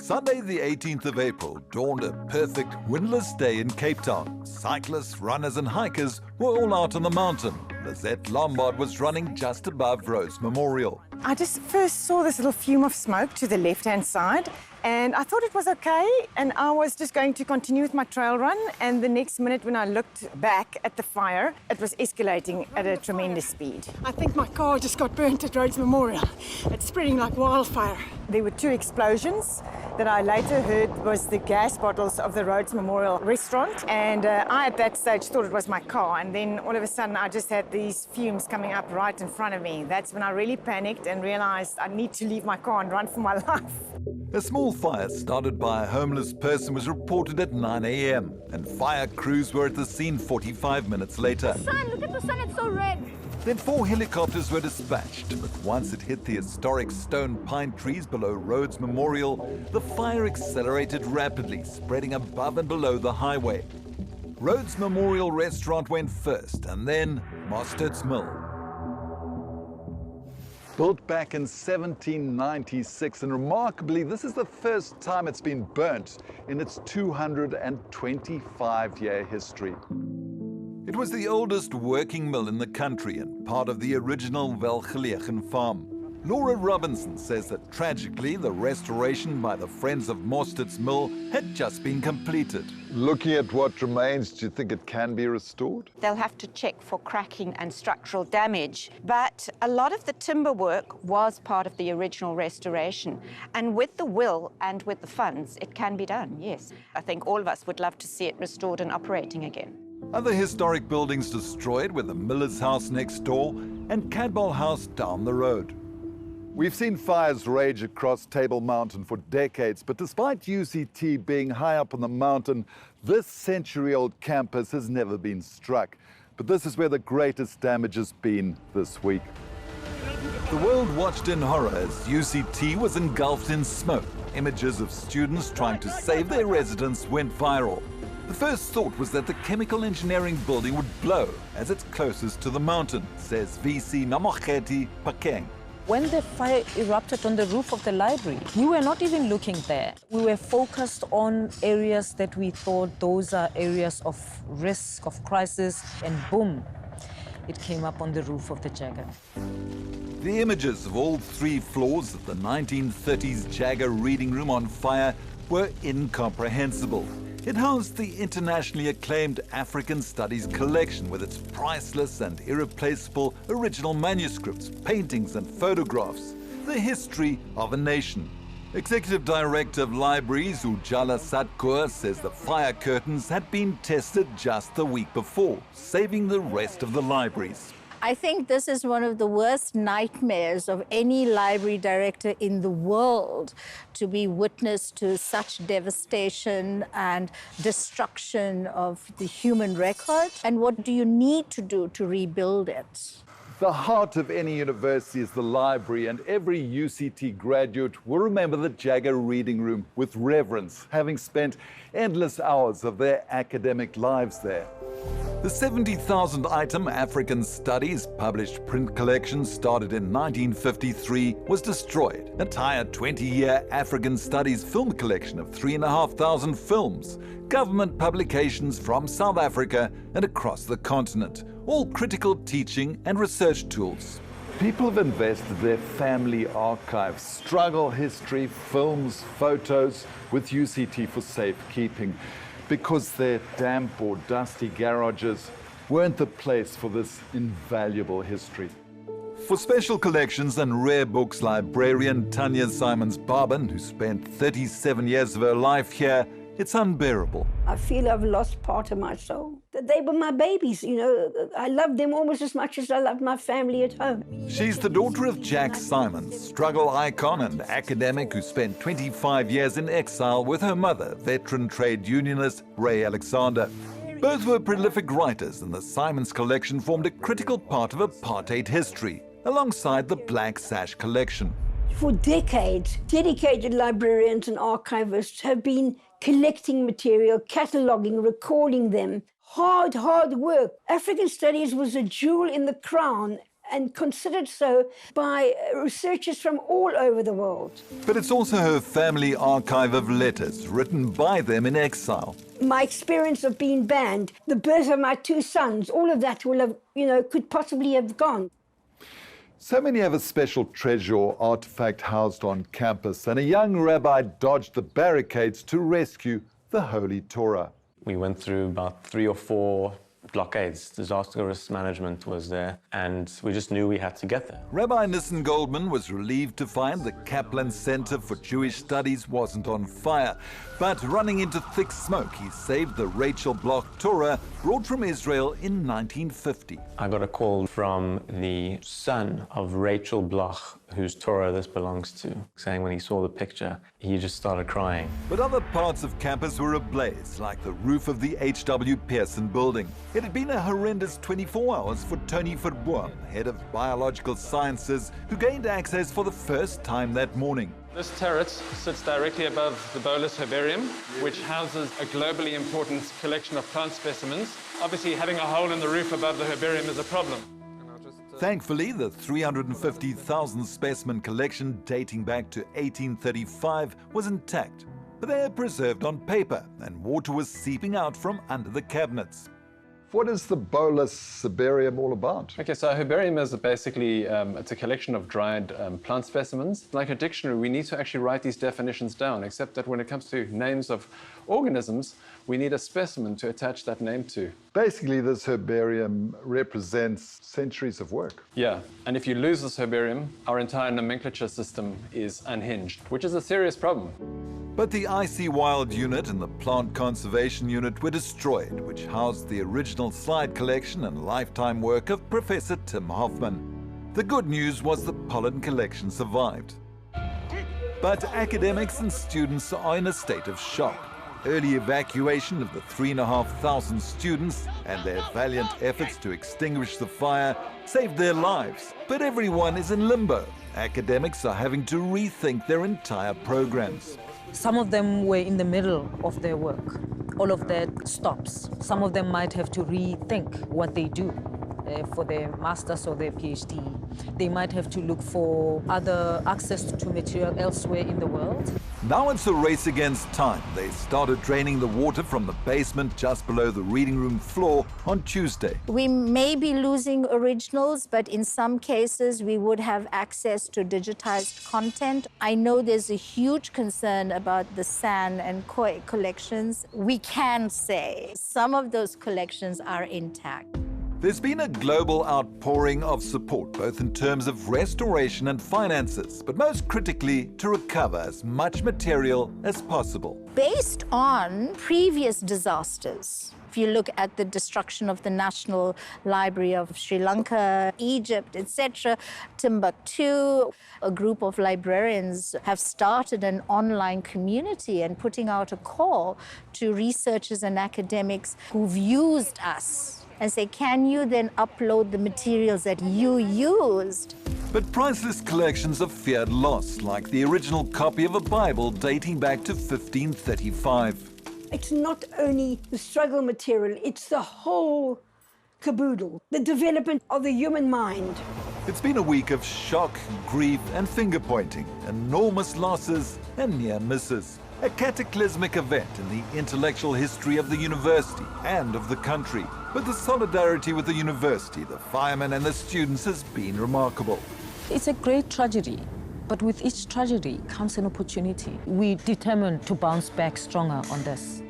Sunday the 18th of April dawned a perfect windless day in Cape Town. Cyclists, runners and hikers were all out on the mountain. Lizette Lombard was running just above Rhodes Memorial. I just first saw this little fume of smoke to the left-hand side, and I thought it was okay, and I was just going to continue with my trail run, and the next minute when I looked back at the fire, it was escalating at a tremendous speed. I think my car just got burnt at Rhodes Memorial. It's spreading like wildfire. There were 2 explosions that I later heard was the gas bottles of the Rhodes Memorial restaurant, and I at that stage thought it was my car, and then all of a sudden I just had these fumes coming up right in front of me. That's when I really panicked and realized I need to leave my car and run for my life. A small fire started by a homeless person was reported at 9 a.m. and fire crews were at the scene 45 minutes later. Sun, look at the sun, it's so red. Then 4 helicopters were dispatched, but once it hit the historic stone pine trees below Rhodes Memorial, the fire accelerated rapidly, spreading above and below the highway. Rhodes Memorial Restaurant went first, and then Mostert's Mill. Built back in 1796, and remarkably, this is the first time it's been burnt in its 225-year history. It was the oldest working mill in the country and part of the original Welgelegen farm. Laura Robinson says that tragically, the restoration by the Friends of Mostert's Mill had just been completed. Looking at what remains, do you think it can be restored? They'll have to check for cracking and structural damage. But a lot of the timber work was part of the original restoration. And with the will and with the funds, it can be done, yes. I think all of us would love to see it restored and operating again. Other historic buildings destroyed were the Miller's House next door and Cadwell House down the road. We've seen fires rage across Table Mountain for decades, but despite UCT being high up on the mountain, this century-old campus has never been struck. But this is where the greatest damage has been this week. The world watched in horror as UCT was engulfed in smoke. Images of students trying to save their residents went viral. The first thought was that the chemical engineering building would blow as it's closest to the mountain, says VC Namogeti Pakeng. When the fire erupted on the roof of the library, we were not even looking there. We were focused on areas that we thought those are areas of risk, of crisis, and boom, it came up on the roof of the Jagger. The images of all 3 floors of the 1930s Jagger reading room on fire were incomprehensible. It housed the internationally acclaimed African Studies collection with its priceless and irreplaceable original manuscripts, paintings and photographs. The history of a nation. Executive Director of Libraries Ujala Satkur says the fire curtains had been tested just the week before, saving the rest of the libraries. I think this is one of the worst nightmares of any library director in the world, to be witness to such devastation and destruction of the human record. And what do you need to do to rebuild it? The heart of any university is the library, and every UCT graduate will remember the Jagger reading room with reverence, having spent endless hours of their academic lives there. The 70,000-item African Studies published print collection started in 1953 was destroyed. An entire 20-year African Studies film collection of 3,500 films, government publications from South Africa and across the continent, all critical teaching and research tools. People have invested their family archives, struggle history, films, photos with UCT for safekeeping, because their damp or dusty garages weren't the place for this invaluable history. For special collections and rare books, librarian Tanya Simons-Barban, who spent 37 years of her life here, it's unbearable. I feel I've lost part of my soul. They were my babies, you know. I loved them almost as much as I loved my family at home. She's the daughter of Jack Simons, struggle icon and academic who spent 25 years in exile with her mother, veteran trade unionist Ray Alexander. Both were prolific writers, and the Simons collection formed a critical part of apartheid history, alongside the Black Sash collection. For decades, dedicated librarians and archivists have been collecting material, cataloguing, recording them. Hard work. African Studies was a jewel in the crown, and considered so by researchers from all over the world. But it's also her family archive of letters written by them in exile. My experience of being banned, the birth of my 2 sons, all of that will have, could possibly have gone. So many have a special treasure or artifact housed on campus, and a young rabbi dodged the barricades to rescue the Holy Torah. We went through about 3 or 4 blockades. Disaster risk management was there, and we just knew we had to get there. Rabbi Nissen Goldman was relieved to find the Kaplan Center for Jewish Studies wasn't on fire. But running into thick smoke, he saved the Rachel Bloch Torah, brought from Israel in 1950. I got a call from the son of Rachel Bloch, whose Torah this belongs to, saying when he saw the picture, he just started crying. But other parts of campus were ablaze, like the roof of the H.W. Pearson building. It had been a horrendous 24 hours for Tony Verboom, head of biological sciences, who gained access for the first time that morning. This turret sits directly above the Bolus herbarium, which houses a globally important collection of plant specimens. Obviously, having a hole in the roof above the herbarium is a problem. Thankfully, the 350,000 specimen collection dating back to 1835 was intact, but they are preserved on paper and water was seeping out from under the cabinets. What is the Bolus herbarium all about? Okay, so a herbarium is basically it's a collection of dried plant specimens. Like a dictionary, we need to actually write these definitions down, except that when it comes to names of organisms, we need a specimen to attach that name to. Basically, this herbarium represents centuries of work. Yeah, and if you lose this herbarium, our entire nomenclature system is unhinged, which is a serious problem. But the Icy Wild unit and the Plant Conservation unit were destroyed, which housed the original slide collection and lifetime work of Professor Tim Hoffman. The good news was the pollen collection survived. But academics and students are in a state of shock. Early evacuation of the 3,500 students and their valiant efforts to extinguish the fire saved their lives. But everyone is in limbo. Academics are having to rethink their entire programs. Some of them were in the middle of their work. All of that stops. Some of them might have to rethink what they do for their master's or their PhD. They might have to look for other access to material elsewhere in the world. Now it's a race against time. They started draining the water from the basement just below the reading room floor on Tuesday. We may be losing originals, but in some cases we would have access to digitized content. I know there's a huge concern about the SAN and KOI collections. We can say some of those collections are intact. There's been a global outpouring of support, both in terms of restoration and finances, but most critically, to recover as much material as possible. Based on previous disasters, if you look at the destruction of the National Library of Sri Lanka, Egypt, etc., Timbuktu, a group of librarians have started an online community and putting out a call to researchers and academics who've used us and say, can you then upload the materials that you used? But priceless collections are feared lost, like the original copy of a Bible dating back to 1535. It's not only the struggle material, it's the whole caboodle, the development of the human mind. It's been a week of shock, grief, and finger-pointing, enormous losses and near misses. A cataclysmic event in the intellectual history of the university and of the country. But the solidarity with the university, the firemen and the students has been remarkable. It's a great tragedy, but with each tragedy comes an opportunity. We're determined to bounce back stronger on this.